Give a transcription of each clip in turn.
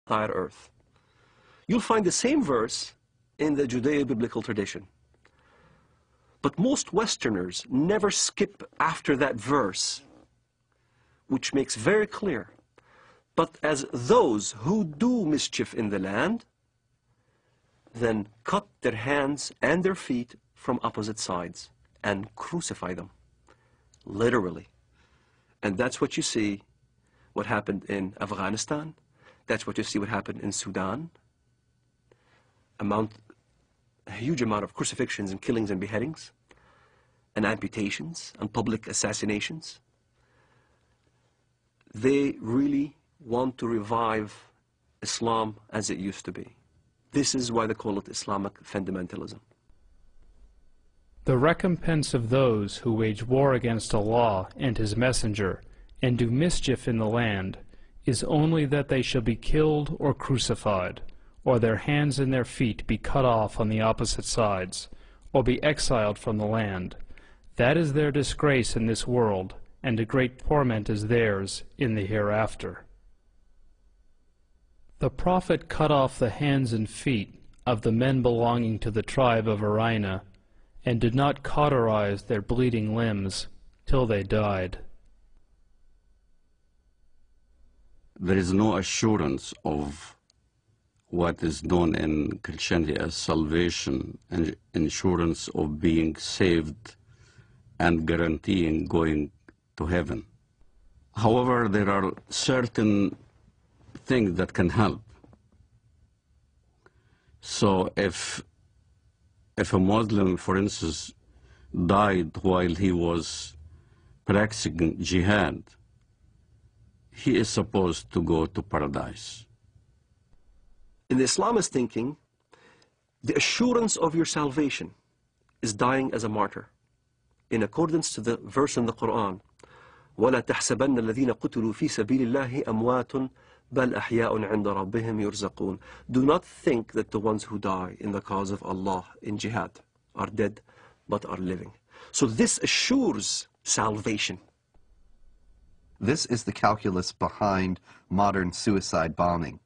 entire earth. You'll find the same verse in the Judeo-biblical tradition. But most Westerners never skip after that verse, which makes very clear, but as those who do mischief in the land, then cut their hands and their feet from opposite sides and crucify them, literally. And that's what you see what happened in Afghanistan. That's what you see what happened in Sudan. A huge amount of crucifixions and killings and beheadings and amputations and public assassinations. They really want to revive Islam as it used to be. This is why they call it Islamic fundamentalism. The recompense of those who wage war against Allah and His Messenger and do mischief in the land is only that they shall be killed or crucified, or their hands and their feet be cut off on the opposite sides, or be exiled from the land. That is their disgrace in this world, and a great torment is theirs in the hereafter. The Prophet cut off the hands and feet of the men belonging to the tribe of Arina, and did not cauterize their bleeding limbs till they died. There is no assurance of what is known in Christianity as salvation and assurance of being saved and guaranteeing going to heaven. However, there are certain things that can help. So if a Muslim, for instance, died while he was practicing jihad, he is supposed to go to paradise. In the Islamist thinking, the assurance of your salvation is dying as a martyr, in accordance to the verse in the Quran, وَلَا تَحْسَبَنَّ الَّذِينَ قُتِلُوا فِي سَبِيلِ اللَّهِ أَمْوَاتٌ بَلْ أَحْيَاءٌ عِنْدَ رَبِّهِمْ يُرْزَقُونَ. Do not think that the ones who die in the cause of Allah in jihad are dead, but are living. So this assures salvation. This is the calculus behind modern suicide bombing.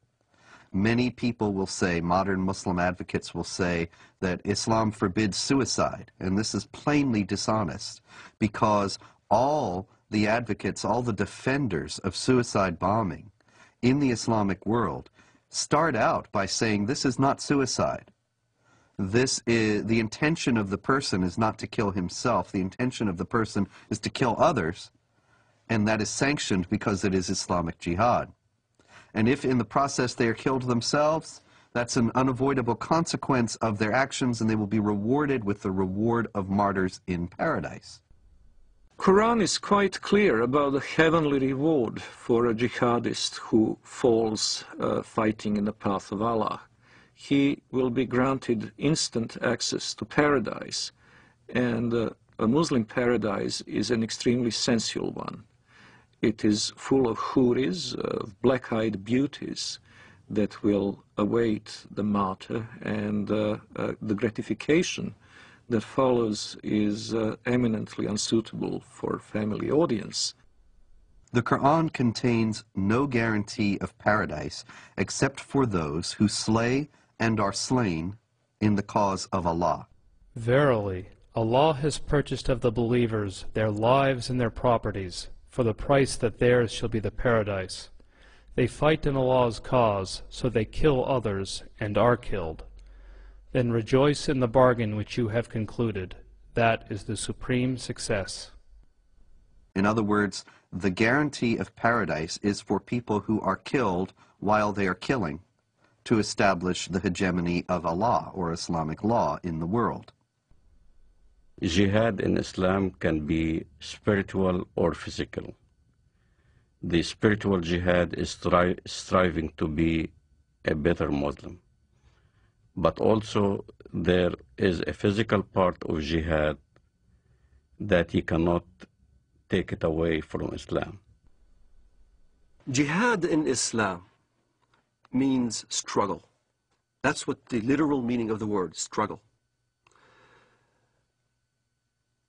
Many people will say, modern Muslim advocates will say, that Islam forbids suicide, and this is plainly dishonest, because all the advocates, all the defenders of suicide bombing in the Islamic world start out by saying this is not suicide. This is, the intention of the person is not to kill himself, the intention of the person is to kill others, and that is sanctioned because it is Islamic jihad. And if in the process they are killed themselves, that's an unavoidable consequence of their actions, and they will be rewarded with the reward of martyrs in paradise. Quran is quite clear about the heavenly reward for a jihadist who falls fighting in the path of Allah. He will be granted instant access to paradise, and a Muslim paradise is an extremely sensual one. It is full of houris, black-eyed beauties that will await the martyr, and the gratification that follows is eminently unsuitable for family audience. The Quran contains no guarantee of paradise except for those who slay and are slain in the cause of Allah. Verily, Allah has purchased of the believers their lives and their properties, for the price that theirs shall be the paradise. They fight in Allah's cause, so they kill others and are killed. Then rejoice in the bargain which you have concluded. That is the supreme success. In other words, the guarantee of paradise is for people who are killed while they are killing, to establish the hegemony of Allah, or Islamic law, in the world. Jihad in Islam can be spiritual or physical. The spiritual jihad is striving to be a better Muslim. But also there is a physical part of jihad that you cannot take it away from Islam. Jihad in Islam means struggle. That's what the literal meaning of the word, struggle.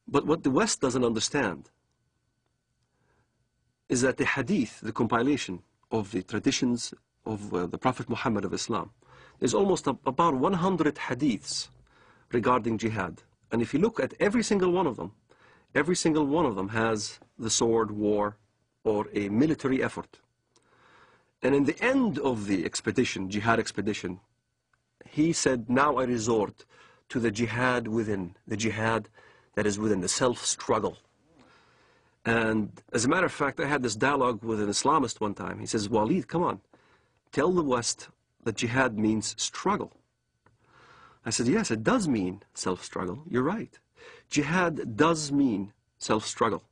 But what the West doesn't understand is that the hadith, the compilation of the traditions of the Prophet Muhammad of Islam, there's almost about 100 hadiths regarding jihad. And if you look at every single one of them has the sword, war, or a military effort. And in the end of the expedition, jihad expedition, he said, now I resort to the jihad within, the jihad that is within, the self-struggle. And as a matter of fact, I had this dialogue with an Islamist one time. He says, Walid, come on, tell the West that jihad means struggle. I said, yes, it does mean self-struggle. You're right. Jihad does mean self-struggle.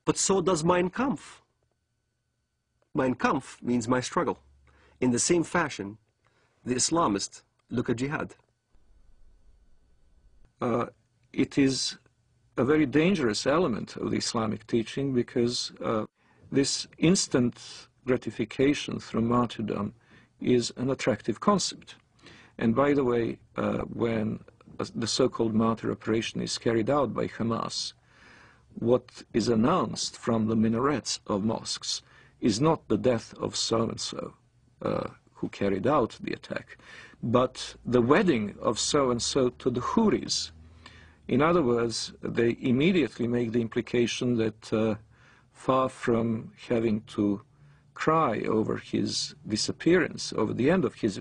But so does Mein Kampf. Mein Kampf means my struggle. In the same fashion, the Islamists look at jihad. It is a very dangerous element of the Islamic teaching because this instant gratification through martyrdom is an attractive concept. And by the way, when the so-called martyr operation is carried out by Hamas, what is announced from the minarets of mosques is not the death of so-and-so who carried out the attack, but the wedding of so-and-so to the Houris. In other words, they immediately make the implication that far from having to cry over his disappearance, over the end of his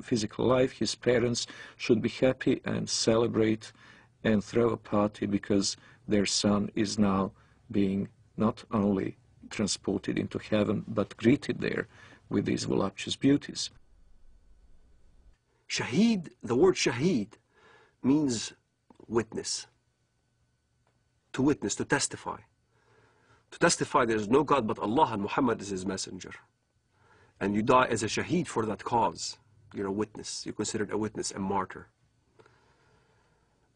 physical life, his parents should be happy and celebrate and throw a party because their son is now being not only transported into heaven, but greeted there with these voluptuous beauties. Shaheed, the word shaheed, means witness. To witness, to testify. To testify there is no God but Allah and Muhammad is his messenger. And you die as a shaheed for that cause. You're a witness. You're considered a witness, a martyr.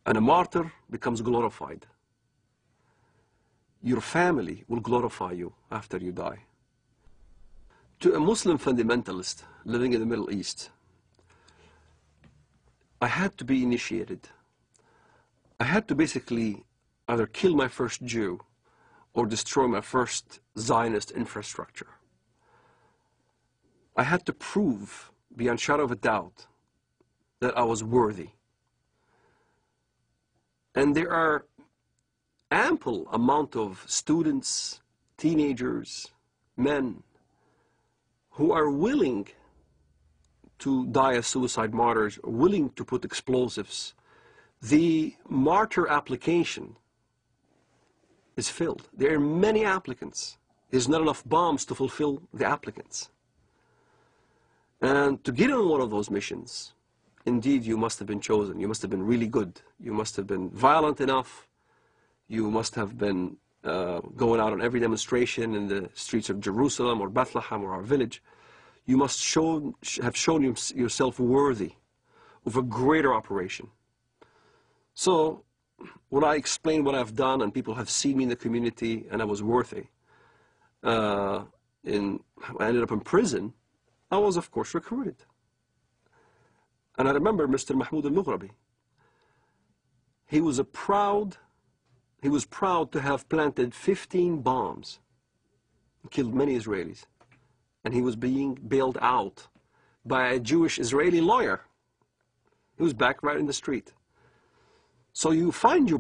And a martyr becomes glorified. Your family will glorify you after you die. To a Muslim fundamentalist living in the Middle East, I had to be initiated. I had to basically either kill my first Jew or destroy my first Zionist infrastructure. I had to prove, beyond shadow of a doubt, that I was worthy. And there are ample amount of students, teenagers, men, who are willing to die as suicide martyrs, willing to put explosives. The martyr application is filled. There are many applicants. There's not enough bombs to fulfill the applicants. And to get on one of those missions, indeed you must have been chosen. You must have been really good. You must have been violent enough. You must have been going out on every demonstration in the streets of Jerusalem or Bethlehem or our village. You must have shown yourself worthy of a greater operation. So when I explain what I've done and people have seen me in the community and I was worthy, I ended up in prison, I was of course recruited. And I remember Mr. Mahmoud al-Mughrabi. He was proud to have planted 15 bombs and killed many Israelis. And he was being bailed out by a Jewish Israeli lawyer. He was back right in the street. So you find your